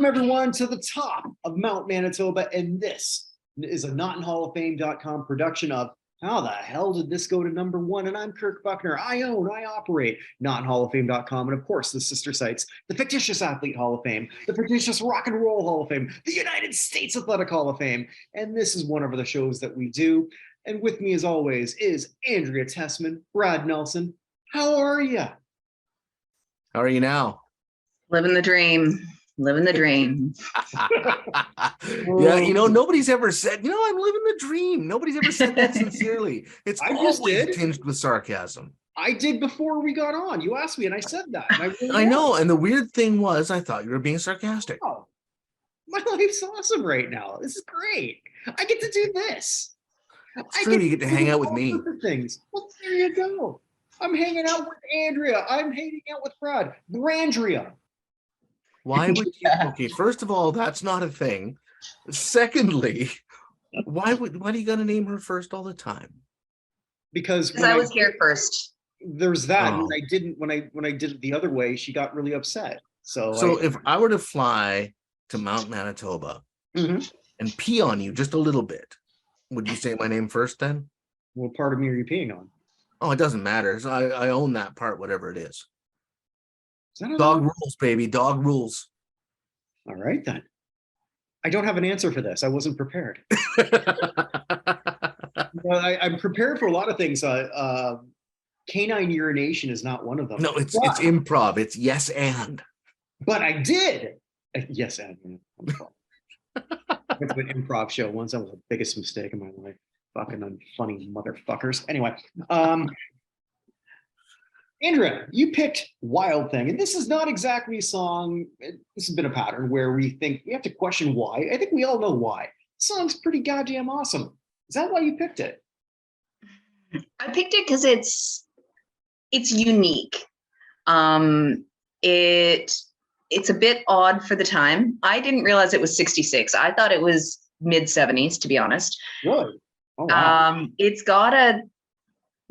Welcome everyone to the top of Mount Manitoba, and this is a NotInHallOfFame.com production of How the Hell Did This Go to Number One? And I'm Kirk Buchner. I operate NotInHallOfFame.com, and of course the sister sites, the Fictitious Athlete Hall of Fame, the Fictitious Rock and Roll Hall of Fame, the United States Athletic Hall of Fame, and this is one of the shows that we do. And with me as always is Andrea Tessmann, Brad Nelson. How are you? How are you now? Living the dream. Living the dream. Yeah, nobody's ever said, I'm living the dream. Nobody's ever said that sincerely. It's always tinged with sarcasm. I did before we got on. You asked me and I said that. I know. And the weird thing was, I thought you were being sarcastic. Oh, my life's awesome right now. This is great. I get to do this. It's true. You get to hang out with me. Things. Well, there you go. I'm hanging out with Andrea. I'm hanging out with Brad. Brandrea. Why would you? Okay, first of all, that's not a thing. Secondly, why do you got to name her first all the time? Because I was here first. There's that. Oh. When I did it the other way, she got really upset. So if I were to fly to Mount Manitoba and pee on you just a little bit, would you say my name first then? What part of me are you peeing on? Oh, it doesn't matter. So I own that part, whatever it is. Dog rules, baby. Dog rules. All right, then. I don't have an answer for this. I wasn't prepared. I'm prepared for a lot of things. Canine urination is not one of them. No, it's improv. It's yes and. But I did. Yes and. I went to an improv show once. That was the biggest mistake in my life. Fucking unfunny motherfuckers. Anyway, Andrea, you picked Wild Thing, and this is not exactly a song. This has been a pattern where we think we have to question why. I think we all know why. The song's pretty goddamn awesome. Is that why you picked it? I picked it because it's unique. It's a bit odd for the time. I didn't realize it was 66. I thought it was mid 70s, to be honest. Really? Oh, wow. It's got a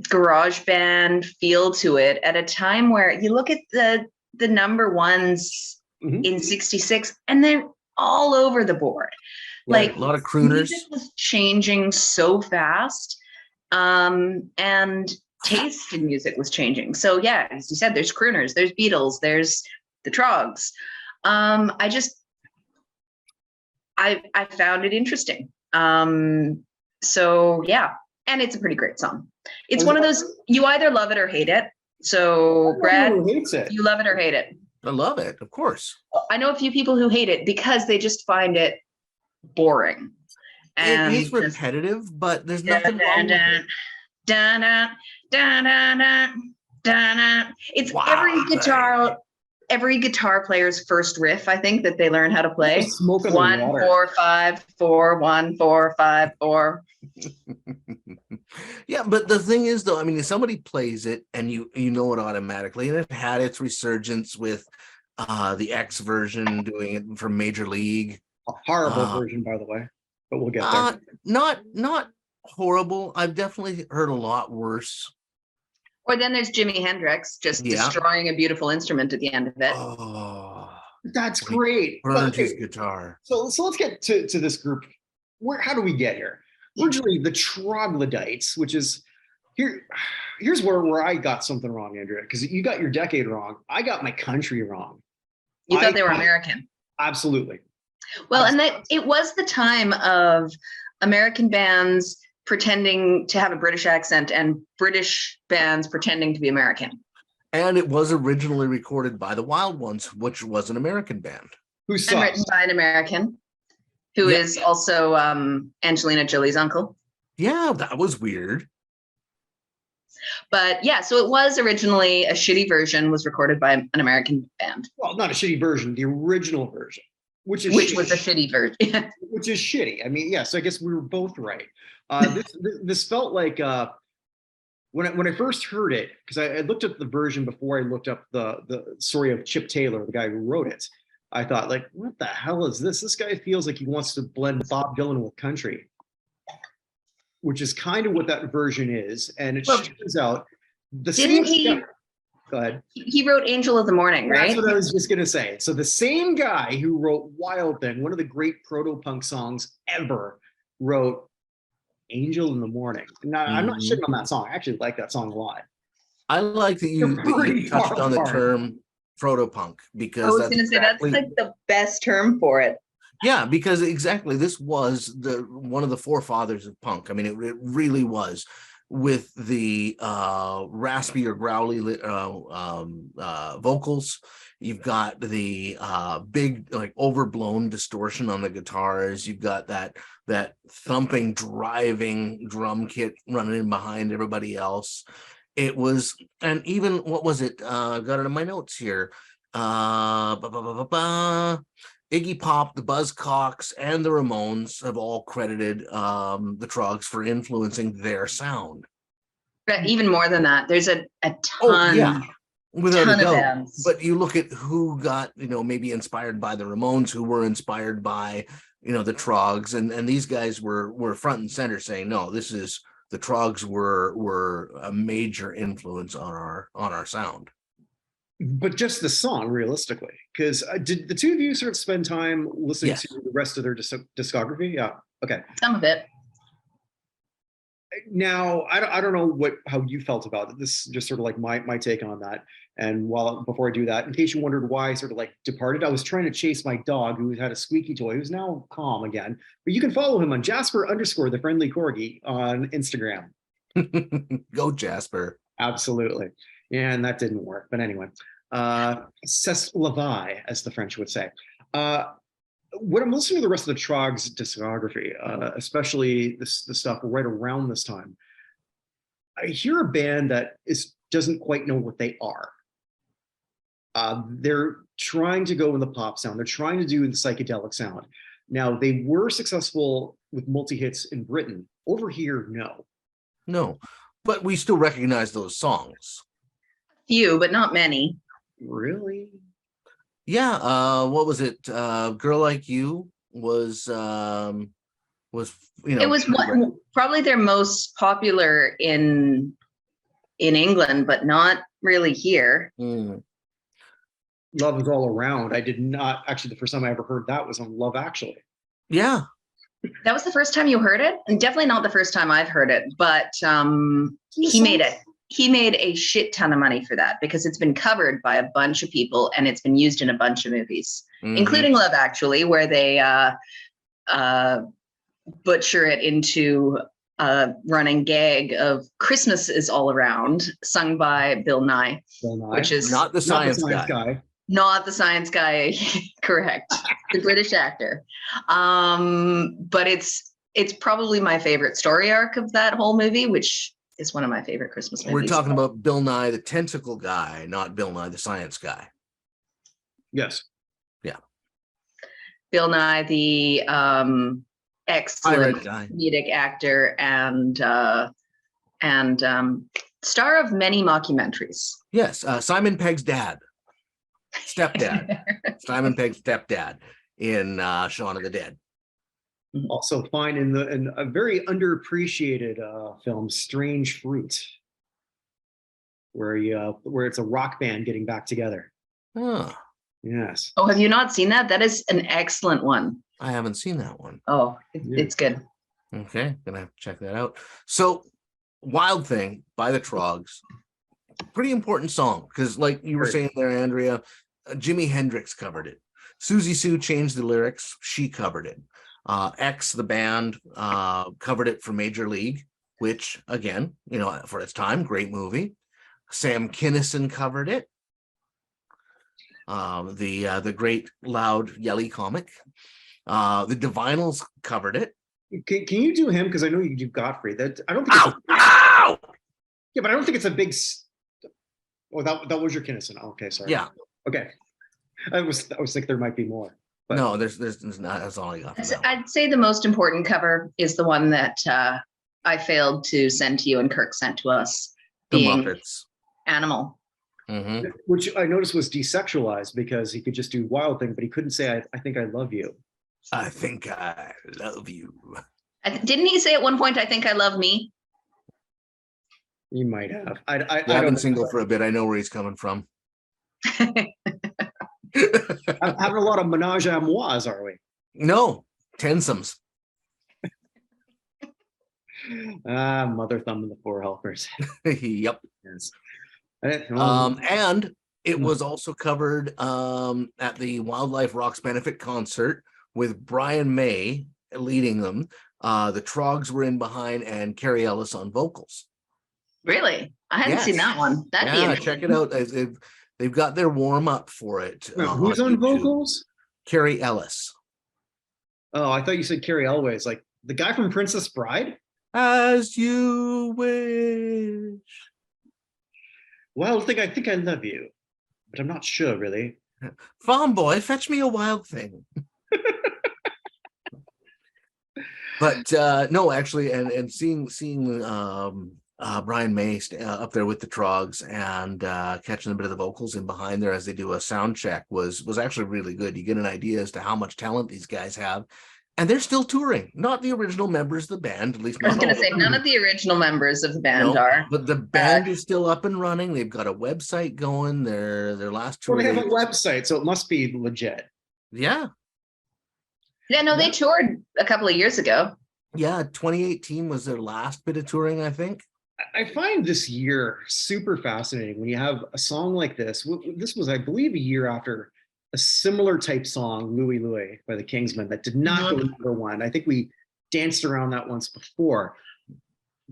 garage band feel to it at a time where you look at the number ones in 66 and they're all over the board. Right. Like a lot of crooners. Music was changing so fast, and taste in music was changing. So yeah, as you said, there's crooners, there's Beatles, there's the Troggs. I found it interesting. So yeah, and it's a pretty great song. It's one of those, you either love it or hate it. So Brad, you love it or hate it? I love it, of course. I know a few people who hate it because they just find it boring. And it is repetitive, but there's nothing wrong with it. It's every guitar player's first riff, I think, that they learn how to play. 1 4 5 4 1 4 5 4. Yeah, but the thing is, though, I mean, if somebody plays it and you know it automatically, and it had its resurgence with the X version doing it from Major League. A horrible version, by the way, but we'll get there. Not horrible. I've definitely heard a lot worse. Or then there's Jimi Hendrix just destroying a beautiful instrument at the end of it. Oh, that's great. Burned his guitar. So let's get to this group. How do we get here? Originally, the troglodytes, which is here's where I got something wrong, Andrea, because you got your decade wrong. I got my country wrong. You thought they were American. Absolutely. Well, and that it was the time of American bands pretending to have a British accent and British bands pretending to be American. And it was originally recorded by the Wild Ones, which was an American band. Who sucks. And written by an American, who is also Angelina Jolie's uncle. Yeah, that was weird. But yeah, so it was originally a shitty version, was recorded by an American band. Well, not a shitty version, the original version. Which was a shitty version. Which is shitty. I mean, yes, I guess we were both right. This felt like when I first heard it, because I looked up the version before I looked up the story of Chip Taylor, the guy who wrote it. I thought, like, what the hell is this? This guy feels like he wants to blend Bob Dylan with country, which is kind of what that version is. And it turns out the didn't he? Go ahead. He wrote Angel of the Morning, right? That's what I was just gonna say. So the same guy who wrote Wild Thing, one of the great proto-punk songs ever, wrote Angel in the Morning. Now, I'm not shitting on that song. I actually like that song a lot. I like that you touched on the term proto-punk, because I was going to say that's like the best term for it. Yeah, because exactly, this was one of the forefathers of punk. I mean, it really was, with the raspy or growly vocals. You've got the big, like, overblown distortion on the guitars. You've got that thumping, driving drum kit running in behind everybody else. It was, and even, what was it? Got it in my notes here. Iggy Pop, the Buzzcocks, and the Ramones have all credited the Troggs for influencing their sound. But even more than that, there's a ton. Without a doubt. Bands. But you look at who got, maybe inspired by the Ramones, who were inspired by, the Troggs, and these guys were front and center saying, no, the Troggs were a major influence on our sound. But just the song, realistically, because did the two of you sort of spend time listening to the rest of their discography? Yeah. Okay. Some of it. Now, I don't know how you felt about it. This is just sort of like my take on that. And before I do that, in case you wondered why I sort of like departed, I was trying to chase my dog who had a squeaky toy, who's now calm again. But you can follow him on Jasper _ the friendly corgi on Instagram. Go Jasper. Absolutely. And that didn't work. But anyway, c'est la vie, as the French would say. When I'm listening to the rest of the Troggs discography, especially the stuff right around this time, I hear a band that doesn't quite know what they are. They're trying to go in the pop sound. They're trying to do the psychedelic sound. Now, they were successful with multi-hits in Britain. Over here, no. No, but we still recognize those songs. Few, but not many. Really? Yeah. What was it? Girl Like You was It was probably their most popular in England, but not really here. Love Is All Around. I did not, actually, the first time I ever heard that was on Love Actually. Yeah. That was the first time you heard it? And definitely not the first time I've heard it, but he made a shit ton of money for that, because it's been covered by a bunch of people and it's been used in a bunch of movies, including Love Actually, where they butcher it into a running gag of Christmas Is All Around, sung by Bill Nye. Which is not the science guy. Not the science guy, correct. The British actor. But it's probably my favorite story arc of that whole movie, which is one of my favorite Christmas movies. We're talking about Bill Nye, the tentacle guy, not Bill Nye, the science guy. Yes. Yeah. Bill Nye, the excellent comedic actor and star of many mockumentaries. Yes, Simon Pegg's stepdad. Simon Pegg's stepdad in Shaun of the Dead. Also fine in a very underappreciated film, Strange Fruit, where it's a rock band getting back together. Oh. Yes. Oh, have you not seen that? That is an excellent one. I haven't seen that one. Oh, it's good. Okay, gonna have to check that out. So, Wild Thing by the Troggs, pretty important song, because like you were saying there, Andrea, Jimi Hendrix covered it. Susie Sue changed the lyrics. She covered it. X, the band, covered it for Major League, which, again, for its time, great movie. Sam Kinison covered it. The great loud yelly comic. The Divinals covered it. Can you do him? Because I know you do Godfrey. That I don't think. Ow! Yeah, but I don't think it's a big. Oh, that was your Kinison. Oh, okay, sorry. Yeah. Okay. I was thinking there might be more. But. No, there's not. That's all I got. I'd say the most important cover is the one that I failed to send to you and Kirk sent to us. The Muppets. Animal. Mm-hmm. Which I noticed was desexualized, because he could just do Wild Thing, but he couldn't say I think I love you. I think I love you. Didn't he say at one point, I think I love me? You might have. Yeah, I've don't been know. single for a bit. I know where he's coming from. I'm having a lot of menage a moi, are we? No, tensomes. Mother thumb and the four helpers. Yep. Yes. And it Hmm. was also covered at the Wildlife Rocks benefit concert with Brian May leading them. The Troggs were in behind and Carrie Ellis on vocals. Really? I hadn't seen Yes. that one. That'd be Yeah, interesting. check it out. They've got their warm up for it. Who's on YouTube. vocals? Carrie Ellis. Oh, I thought you said Carrie Elways, like the guy from Princess Bride. As you wish. Wild thing, I think I love you, but I'm not sure really. Farm boy, fetch me a wild thing. But no, actually, and seeing Brian May up there with the Troggs and catching a bit of the vocals in behind there as they do a sound check was actually really good. You get an idea as to how much talent these guys have, and they're still touring. Not the original members of the band, at least. I was not going to all say of none them. of the original members of the band No, are. but the band is still up and running. They've got a website going. Their last tour. Well, they have a website, so it must be legit. Yeah. Yeah, no, they toured a couple of years ago. Yeah, 2018 was their last bit of touring, I think. I find this year super fascinating when you have a song like this. This was, I believe, a year after a similar type song, Louie Louie by the Kingsmen, that did not go #1. I think we danced around that once before.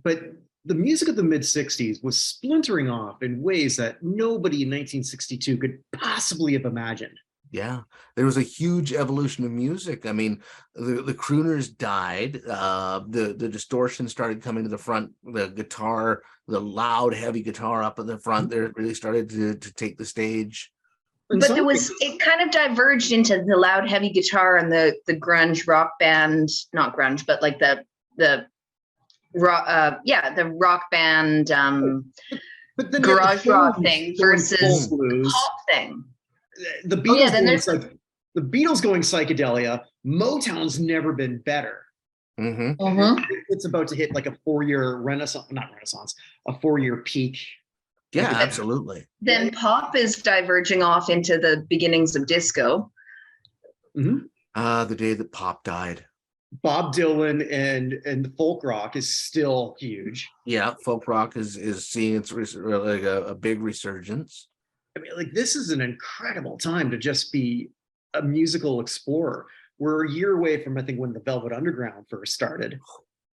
But the music of the mid-'60s was splintering off in ways that nobody in 1962 could possibly have imagined. Yeah, there was a huge evolution of music. I mean, the crooners died. The distortion started coming to the front. The guitar, the loud, heavy guitar up at the front there really started to take the stage. And But it kind of diverged into the loud, heavy guitar and the grunge rock band, not grunge, but like the rock, the rock band but then garage rock thing going versus full blues. pop thing. The Beatles, then there's the Beatles going psychedelia. Motown's never been better. It's about to hit like a 4-year a 4-year peak. Yeah, absolutely. Then pop is diverging off into the beginnings of disco. The day that pop died. Bob Dylan and folk rock is still huge. Yeah, folk rock is seeing its like a big resurgence. I mean, like, this is an incredible time to just be a musical explorer. We're a year away from, I think, when the Velvet Underground first started.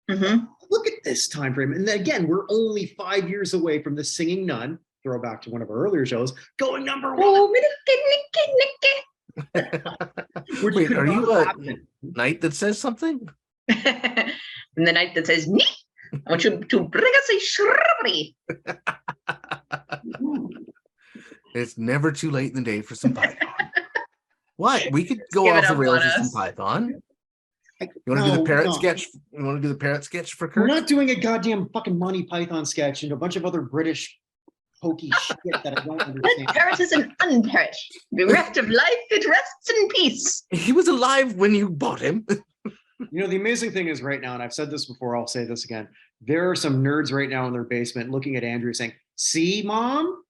Look at this time frame. And then again, we're only 5 years away from the Singing Nun, throwback to one of our earlier shows, going #1. Wait, are you a knight that says something? And the night that says, "Nee, I want you to bring us a shrubbery." It's never too late in the day for some Python. What? We could go Give it off the up rails on with some us. Python. You want to do the parrot sketch? You want to do the parrot sketch for We're Kirk? not doing a goddamn fucking Monty Python sketch and a bunch of other British hokey shit that I don't That understand. parrot is an unparrot. Bereft of life, it rests in peace. He was alive when you bought him. You know, the amazing thing is right now, and I've said this before, I'll say this again. There are some nerds right now in their basement looking at Andrea saying, "See, Mom?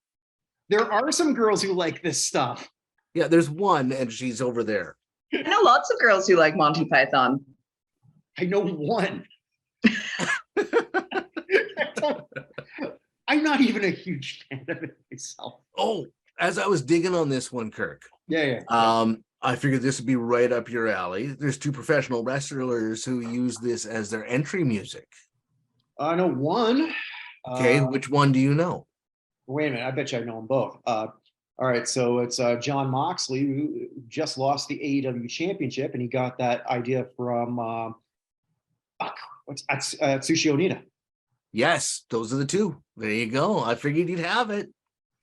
There are some girls who like this stuff." Yeah, there's one, and she's over there. I know lots of girls who like Monty Python. I know one. I'm not even a huge fan of it myself. Oh, as I was digging on this one, Kirk, Yeah. I figured this would be right up your alley. There's 2 professional wrestlers who use this as their entry music. I know one. Okay, which one do you know? Wait a minute, I bet you I know them both. All right, so it's John Moxley, who just lost the AEW championship, and he got that idea from Atsushi Onita. Yes, those are the 2. There you go. I figured you'd have it.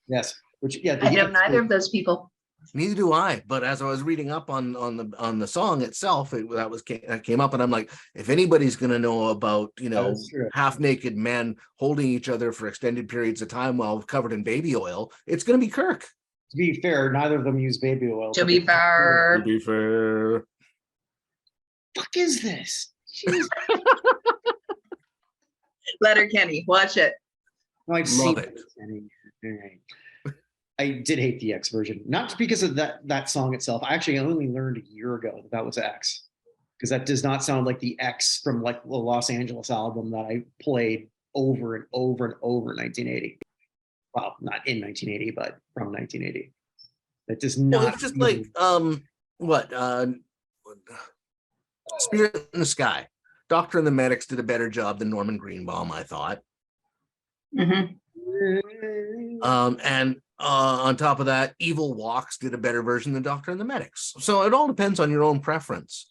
Yes, I know neither of those people. Neither do I. But as I was reading up on the song itself, that came up, and I'm like, if anybody's going to know about half naked men holding each other for extended periods of time while covered in baby oil, it's going to be Kirk. To be fair, neither of them use baby oil. To be fair. Fuck is this? Jeez. Letterkenny, watch it. No, I've seen Love it. I did hate the X version, not because of that song itself. I actually only learned a year ago that was X, because that does not sound like the X from like the Los Angeles album that I played over and over and over in 1980. Well, not in 1980, but from 1980. That does not. Well, it's just like what Spirit in the Sky. Doctor and the Medics did a better job than Norman Greenbaum, I thought. Mhm. And on top of that, Evil Walks did a better version than Doctor and the Medics. So it all depends on your own preference.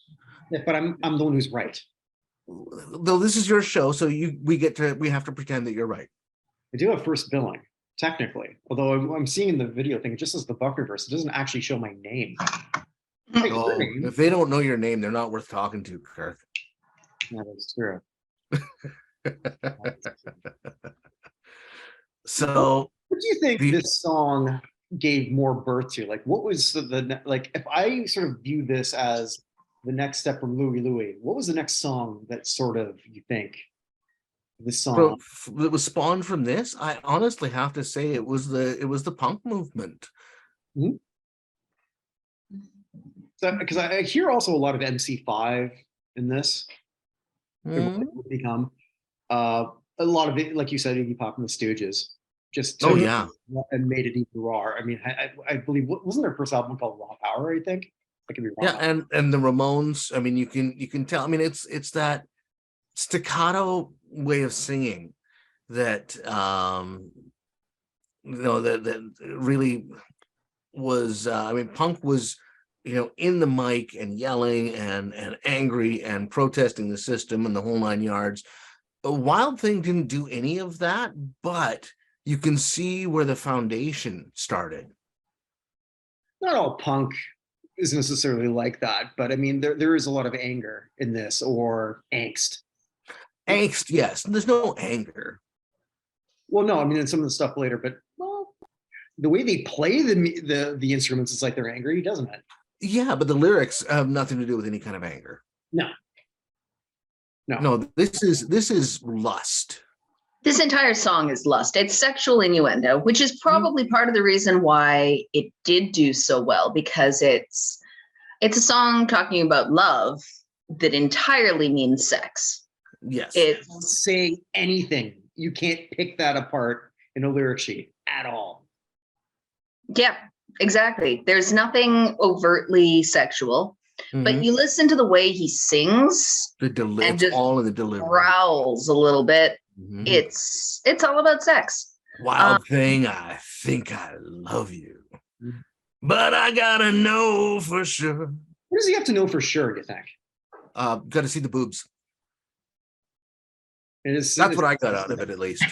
Yeah, but I'm the one who's right. Though this is your show, so we have to pretend that you're right. I do have first billing, technically. Although I'm seeing in the video thing, it just says the Buckner verse. It doesn't actually show my name. Oh, if they don't know your name, they're not worth talking to, Kirk. That is true. So what do you think this song gave more birth to? Like, what was the like, if I sort of view this as the next step from Louie Louie, what was the next song that sort of, you think, this song that was spawned from this? I honestly have to say it was the punk movement. Mm-hmm. So, because I hear also a lot of MC5 in this. Become a lot of it, like you said, Iggy Pop and the Stooges, just and made it even raw. I mean, I believe, wasn't their first album called Raw Power? I think I could be wrong. Yeah, and the Ramones. I mean, you can tell. I mean, it's that staccato way of singing that that really was. I mean, punk was, in the mic and yelling and angry and protesting the system and the whole nine yards. Wild Thing didn't do any of that, but you can see where the foundation started. Not all punk is necessarily like that, but I mean, there is a lot of anger in this, or angst. Angst, yes. There's no anger. Well, no, I mean, in some of the stuff later, but the way they play the instruments, it's like they're angry, doesn't it? Yeah, but the lyrics have nothing to do with any kind of anger. No, this is lust. This entire song is lust. It's sexual innuendo, which is probably part of the reason why it did do so well, because it's a song talking about love that entirely means sex. Yes. It's saying anything. You can't pick that apart in a lyric sheet at all. Yeah, exactly. There's nothing overtly sexual. But you listen to the way he sings, and just all of the delivery, growls a little bit. Mm-hmm. It's all about sex. Wild Thing, I think I love you, but I gotta know for sure. What does he have to know for sure, you think? Gotta see the boobs. That's what I got out of it, at least.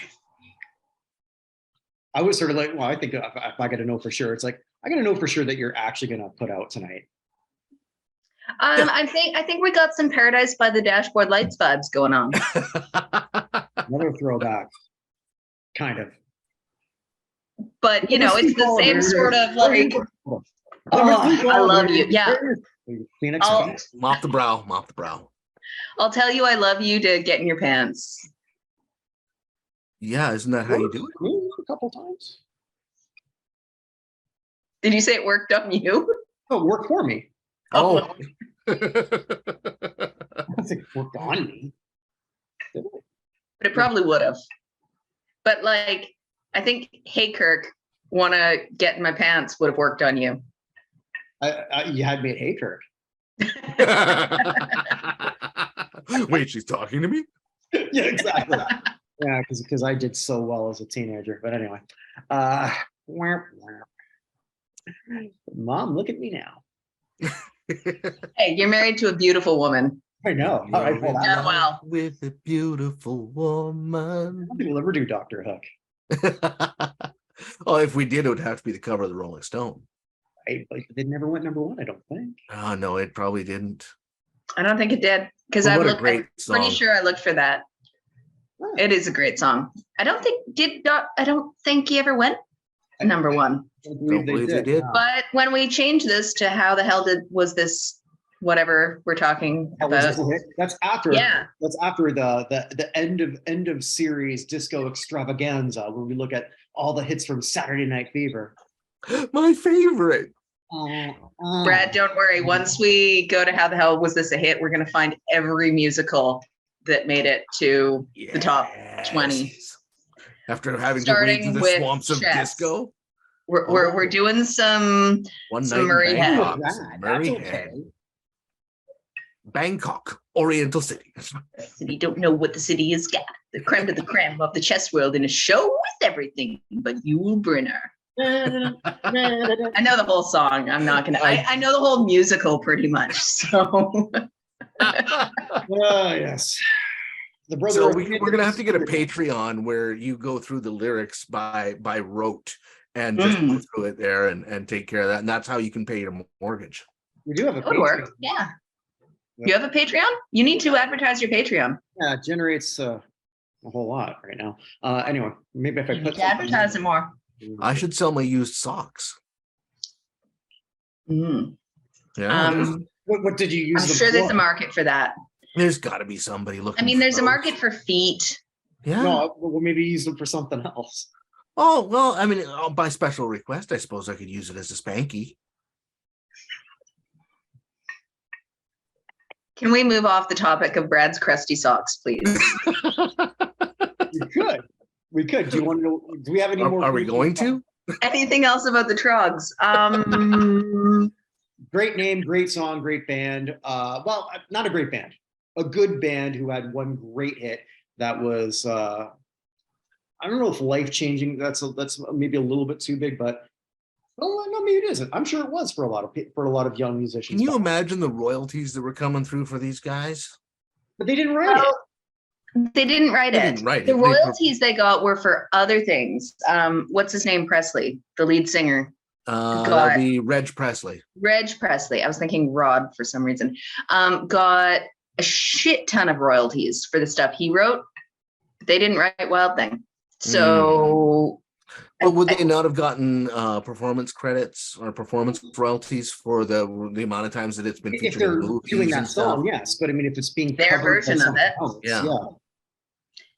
I was sort of like, well, I think if I got to know for sure, it's like, I got to know for sure that you're actually going to put out tonight. I think we got some Paradise by the Dashboard Lights vibes going on. Another throwback, kind of. But it's the same sort of like, I love you. Yeah. Mop the brow. I'll tell you I love you to get in your pants. Yeah, isn't that how you do it? A couple times. Did you say it worked on you? Oh, it worked for me. Oh. I don't think it worked on me. But it probably would have. But like, I think, hey, Kirk, want to get in my pants would have worked on you. You had me at hey, Kirk. Wait, she's talking to me? Yeah, exactly. Yeah, because I did so well as a teenager. But anyway. Mom, look at me now. Hey, you're married to a beautiful woman. I know. All right, well. With a beautiful woman. I don't think we'll ever do Dr. Hook. Oh, if we did, it would have to be the cover of the Rolling Stone. Right, but they never went number one, I don't think. Oh, no, it probably didn't. I don't think it did, because I'm pretty sure I looked for that. Oh. It is a great song. I don't think he ever went number one. Don't believe they did. But when we changed this to how the hell was this whatever we're talking That was about. just a hit. That's after. Yeah. That's after the end of series disco extravaganza, where we look at all the hits from Saturday Night Fever. My favorite. Brad, don't worry. Once we go to How the Hell Was This a Hit, we're going to find every musical that made it to the top 20. After having to Starting wade through the with swamps of Chess. disco. We're doing some One some night in Murray Head. Bangkok. That's Murray okay. Head. Bangkok, Oriental City. City don't know what the city has got. The creme de the creme of the chess world in a show with everything but Yul Brynner. I know the whole song. I'm not gonna. I know the whole musical pretty much. So. Yes. The brother. So we're gonna have to get a Patreon where you go through the lyrics by rote and just go through it there and take care of that. And that's how you can pay your mortgage. We do have a That would work. Yeah. You have a Patreon? You need to advertise your Patreon. Yeah, it generates a whole lot right now. Anyway, maybe if I You put need to advertise it more. I should sell my used socks. Mm. Yeah. What did you use? I'm them sure there's for? a market for that. There's got to be somebody looking. I mean, for there's a those. market for feet. Yeah. No, well, maybe use them for something else. Oh well, I mean, by special request, I suppose I could use it as a spanky. Can we move off the topic of Brad's crusty socks, please? We could. We could. Do you want to know? Do we have any more? Are we going to? Anything else about the Troggs? Great name, great song, great band. Well, not a great band. A good band who had one great hit that was I don't know if life-changing, that's maybe a little bit too big, but well, no, maybe it isn't. I'm sure it was for a lot of young musicians. Can you imagine the royalties that were coming through for these guys? But they didn't write it. They didn't write They it. didn't write The it. royalties they got were for other things. What's his name? Presley, the lead singer. That'd be Reg Presley. Reg Presley. I was thinking Rod for some reason. Got a shit ton of royalties for the stuff he wrote. They didn't write Wild Thing. So But would they not have gotten performance credits or performance royalties for the amount of times that it's been If featured they're in movies doing and that song, stuff? yes. But I mean, if it's being Their covered by version of someone it. else, Yeah.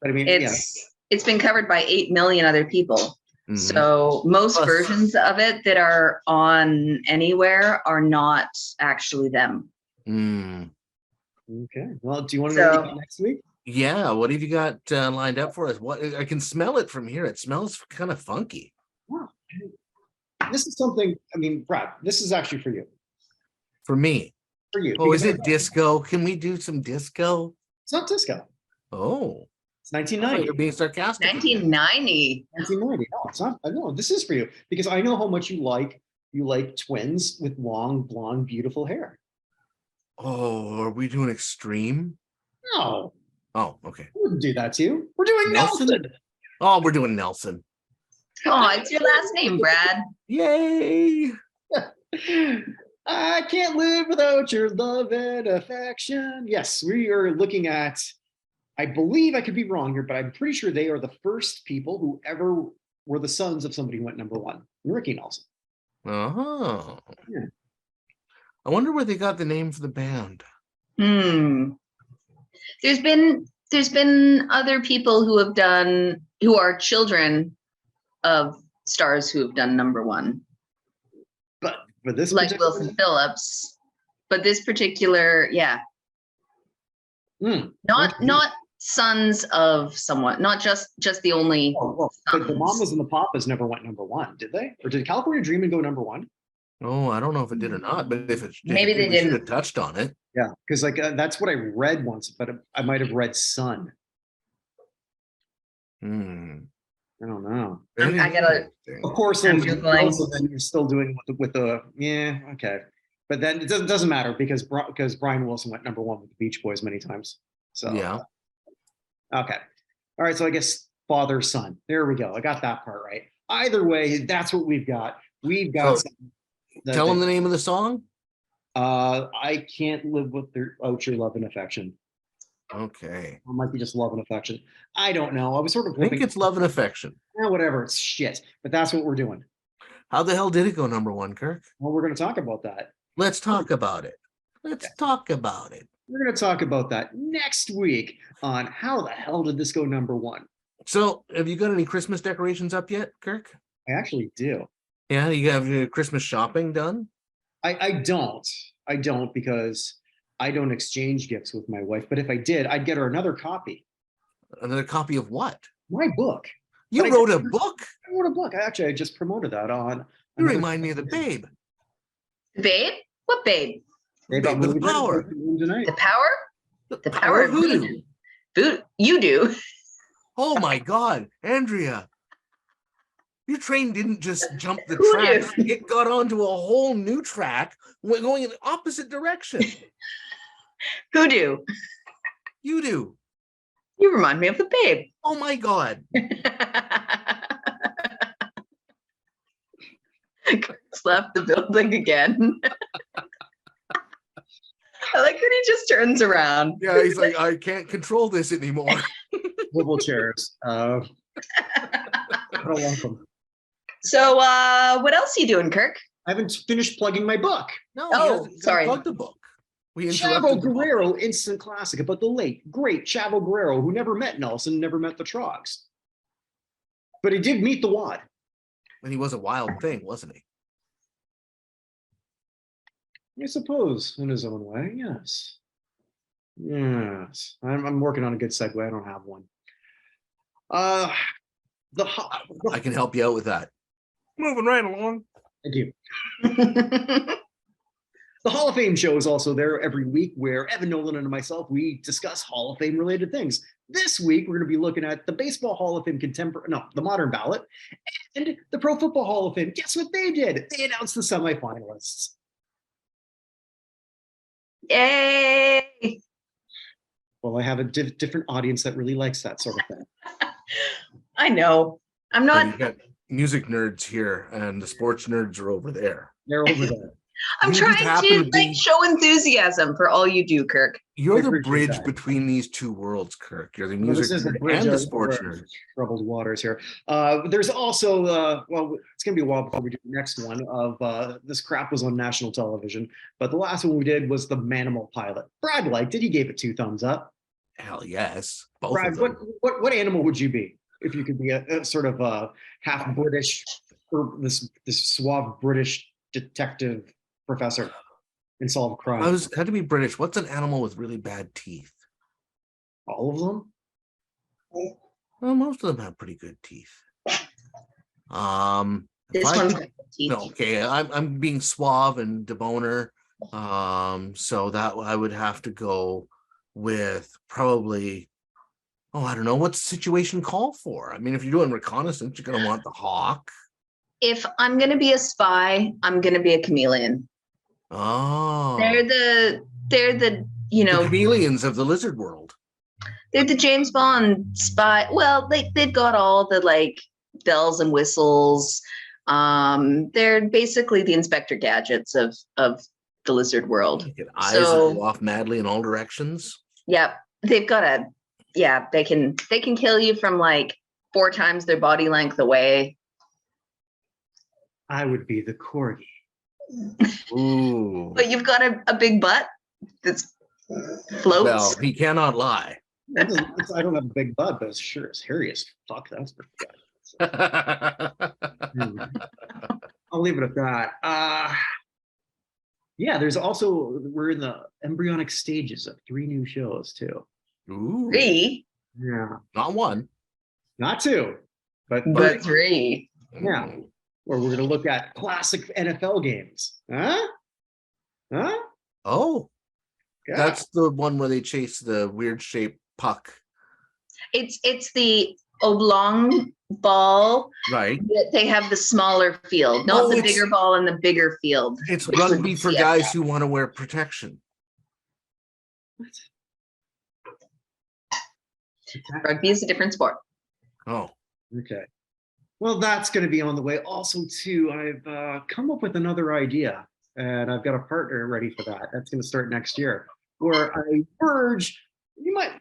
But I mean, it's been covered by 8 million other people. Mhm. So most Plus- versions of it that are on anywhere are not actually them. Mm. Okay. Well, do you want to know what we got next week? Yeah, what have you got lined up for us? What I can smell it from here. It smells kind of funky. Wow. This is something. I mean, Brad, this is actually for you. For me. For you. Oh, is because it disco? Can we do some disco? It's not disco. Oh, It's I thought 1990. you're being sarcastic. 1990. 1990. No, it's not. No, this is for you because I know how much you like twins with long, blonde, beautiful hair. Oh, are we doing extreme? No, Oh, okay. I wouldn't do that to you. We're doing Nelson? Nelson. Oh, we're doing Nelson. Oh, it's your last name, Brad. Yay! I can't live without your love and affection. Yes, we are looking at, I believe I could be wrong here, but I'm pretty sure they are the first people who ever were the sons of somebody who went #1, Ricky Nelson. Oh. Yeah. I wonder where they got the name for the band. There's been other people who are children of stars who have done #1, But for this like particular- Wilson Phillips. But this particular, yeah, not sons of someone, not just the only. Oh, well, but the Mamas and the Papas never went #1, did they? Or did California Dreamin' go #1? Oh, I don't know if it did or not, but if it Maybe they we should didn't. have touched on it. Yeah, because like that's what I read once, but I might have read Sun. Hmm. I don't know. I gotta- Of course, I'm then Googling. you're still doing with the yeah, okay. But then it doesn't matter because Brian Wilson went #1 with the Beach Boys many times. So Yeah. okay. All right, so I guess father, son. There we go. I got that part right. Either way, that's what we've got. We've got So, Tell them the name of the song. I can't live without your love and affection. Okay. Or it might be just love and affection. I don't know. I was sort of I think hoping it's Love and Affection. whatever, it's shit. But that's what we're doing. How the hell did it go #1, Kirk? Well, we're going to talk about that. Let's talk about it. Let's talk about it. We're going to talk about that next week on How the Hell Did This Go Number One? So, have you got any Christmas decorations up yet, Kirk? I actually do. Yeah, you have your Christmas shopping done? I don't. I don't because I don't exchange gifts with my wife. But if I did, I'd get her another copy. Another copy of what? My book. You But wrote a book? I wrote a book. I just promoted that on. You remind me of the Babe. Babe? What babe? Babe with the power. Tonight. The power? The power of voodoo. You do. Oh my God, Andrea. Your train didn't just jump the Who track. knew? It got onto a whole new track going in the opposite direction. Who do? You do. You remind me of the babe. Oh my God. Kirk's left the building again. I like that he just turns around. Yeah, he's like, I can't control this anymore. Swivel chairs. You're welcome. So what else are you doing, Kirk? I haven't finished plugging my book. No, Oh, sorry. Plug the book. We Chavo interrupted the book. Guerrero instant classic about the late, great Chavo Guerrero who never met Nelson, never met the Troggs. But he did meet the Wad. And he was a wild thing, wasn't he? I suppose, in his own way, yes. Yes. I'm working on a good segue. I don't have one. I can help you out with that. Moving right along. Thank you. The Hall of Fame show is also there every week where Evan Nolan and myself, we discuss Hall of Fame related things. This week, we're going to be looking at the Baseball Hall of Fame the modern ballot and the Pro Football Hall of Fame. Guess what they did? They announced the semifinalists. Yay! Well, I have a different audience that really likes that sort of thing. I know. I'm And not. you got music nerds here, and the sports nerds are over there. They're over there. I'm You just trying happen to to be- show enthusiasm for all you do, Kirk. You're I the appreciate bridge that. between these two worlds, Kirk. You're the Well, music this is the nerd bridge and the of- sports we're nerd. Troubled waters here. There's also, well, it's going to be a while before we do the next one of this crap was on national television. But the last one we did was the Manimal pilot. Brad liked it. He gave it 2 thumbs up. Hell yes. Both Brad, of them. what animal would you be if you could be a sort of half British, or this suave British detective professor and solve crime? Had to be British. What's an animal with really bad teeth? All of them? Well, most of them have pretty good teeth. If This I one's could- got teeth. no, okay. I'm being suave and deboner. So that I would have to go with probably, I don't know, what's the situation call for? I mean, if you're doing reconnaissance, you're gonna want the hawk. If I'm gonna be a spy, I'm gonna be a chameleon. Oh, They're the the chameleons of the lizard world. they're the James Bond spy. Well, they've got all the like bells and whistles. They're basically the Inspector Gadgets of the lizard world. They get eyes So- that go off madly in all directions. Yep, they've got they can kill you from like 4 times their body length away. I would be the corgi. Ooh. But you've got a big butt that's floats. Well, he cannot lie. I don't have a big butt, but it's sure as hairy as fuck. That's for God. I'll leave it at that. Yeah, there's also, we're in the embryonic stages of 3 new shows too. Ooh. 3, Yeah, Not one. not 2, but but 3. Yeah. Where we're going to look at classic NFL games. Huh? Oh, Yeah. that's the one where they chase the weird shaped puck. It's the oblong ball. Right. They have the smaller field, not Oh, the it's- bigger ball in the bigger field. It's Which would rugby be for CFL. guys who want to wear protection. Rugby is a different sport. Oh, Okay. Well, that's going to be on the way. Also, too, I've come up with another idea, and I've got a partner ready for that. That's going to start next year, where I merge.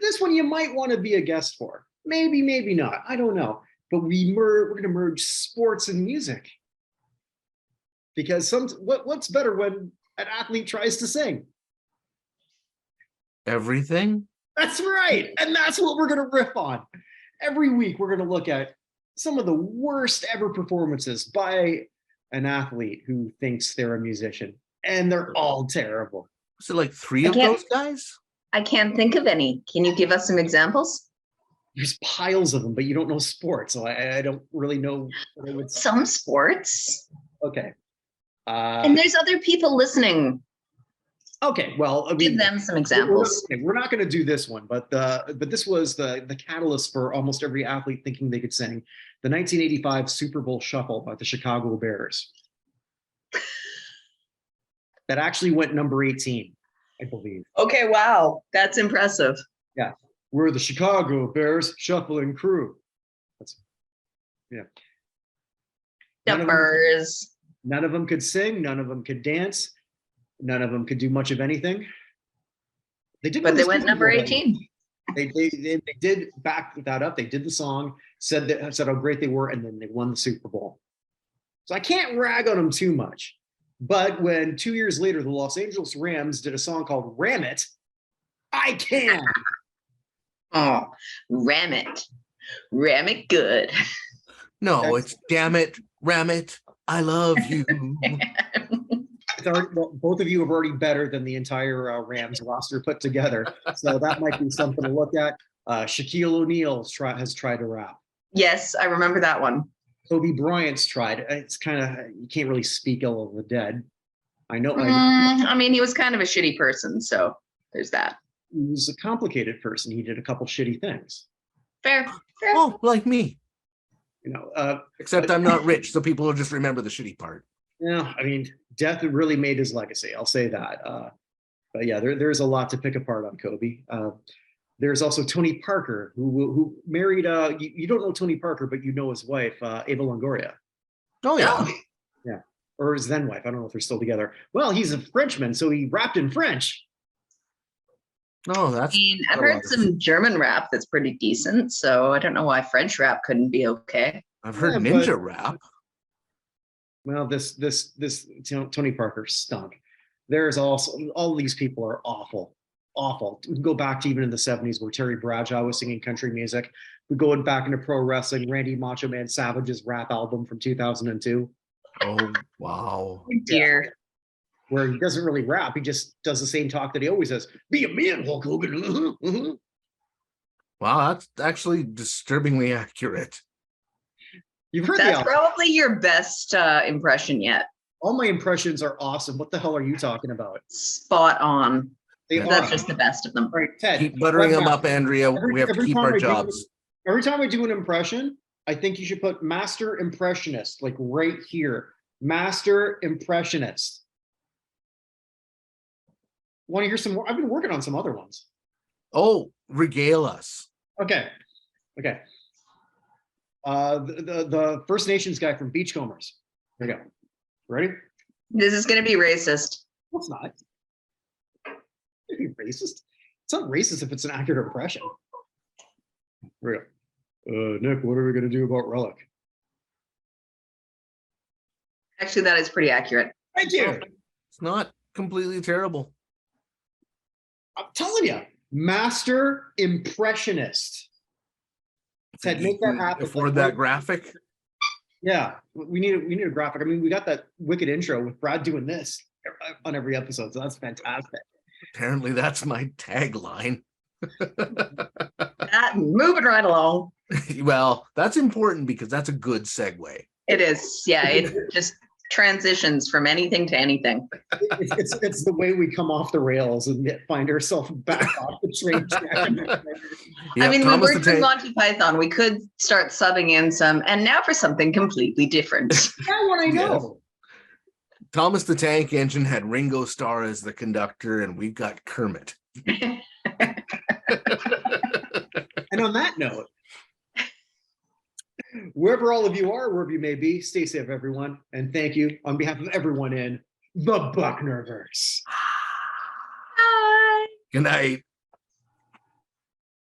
This one you might want to be a guest for. Maybe, maybe not. I don't know. But we're going to merge sports and music, because what's better when an athlete tries to sing? Everything? That's right. And that's what we're going to riff on. Every week, we're going to look at some of the worst ever performances by an athlete who thinks they're a musician. And they're all terrible. Was it like 3 I of can't- those guys? I can't think of any. Can you give us some examples? There's piles of them, but you don't know sports. So I don't really know what I would say. Some sports. Okay. And there's other people listening. Okay. Well, I Give mean, them some examples. we're not going to do this one, but this was the catalyst for almost every athlete thinking they could sing. The 1985 Super Bowl Shuffle by the Chicago Bears. That actually went number 18, I believe. Okay, wow. That's impressive. We're the Chicago Bears shuffling crew. That's The None of them- Bears. None of them could sing. None of them could dance. None of them could do much of anything. They did, But win they the went Super number Bowl. 18. They did back that up. They did the song, said how great they were, and then they won the Super Bowl. So I can't rag on them too much. But when 2 years later the Los Angeles Rams did a song called "Ram It," I can. Oh, ram it. Ram it good. No, it's damn it, ram it, I love you. Well, both of you are already better than the entire Rams roster put together, so that might be something to look at. Shaquille O'Neal has tried to rap. Yes, I remember that one. Kobe Bryant's tried. It's kind of, you can't really speak ill of the dead. I know. I mean, he was kind of a shitty person, so there's that. He was a complicated person. He did a couple shitty things. Fair. Oh, like me. You know, Except I'm not rich, so people will just remember the shitty part. yeah. I mean, death really made his legacy. I'll say that. But yeah, there's a lot to pick apart on Kobe. There's also Tony Parker, who married. You don't know Tony Parker, but you know his wife, Ava Longoria. Oh yeah. Yeah, or his then wife. I don't know if they're still together. Well, he's a Frenchman, so he rapped in French. No, I that's mean, I've a heard lot of- some German rap that's pretty decent, so I don't know why French rap couldn't be okay. I've heard Yeah, ninja but- rap. Well, this Tony Parker stunk. There's also all these people are awful. We can go back to even in the 70s where Terry Bradshaw was singing country music. We go back into pro wrestling, Randy Macho Man Savage's rap album from 2002, Oh wow. Dear. where he doesn't really rap. He just does the same talk that he always does. Be a man, Hulk Hogan. Wow, that's actually disturbingly accurate. You've heard That's the album. probably your best impression yet. All my impressions are awesome. What the hell are you talking about? Spot on. They That's are. just the best of them. All right, Ted. Keep buttering what them about- up, Andrea. We have to every keep time our I do- jobs. Every time I do an impression, I think you should put master impressionist, like right here. Master impressionist. Want to hear some more? I've been working on some other ones. Oh, regale us. Okay. The First Nations guy from Beachcombers. Here we go. Ready? This is going to be racist. No, it's not. It'd be racist. It's not racist if it's an accurate impression. Here we go. Nick, what are we going to do about Relic? Actually, that is pretty accurate. Thank you. It's not completely terrible. I'm telling you, master impressionist. Ted, make that happen. Afford that graphic. Yeah, we need a graphic. I mean, we got that wicked intro with Brad doing this on every episode, so that's fantastic. Apparently, that's my tagline. Moving right along. Well, that's important because that's a good segue. It is. Yeah, it just transitions from anything to anything. It's the way we come off the rails and find ourselves back off the train track. Yeah, I mean, we Thomas the worked with Tank. Monty Python. We could start subbing in some, and now for something completely different. That one I know. Thomas the Tank Engine had Ringo Starr as the conductor, and we've got Kermit. And on that note, wherever all of you are, wherever you may be, stay safe, everyone. And thank you on behalf of everyone in the Buchnerverse. Hi. Good night.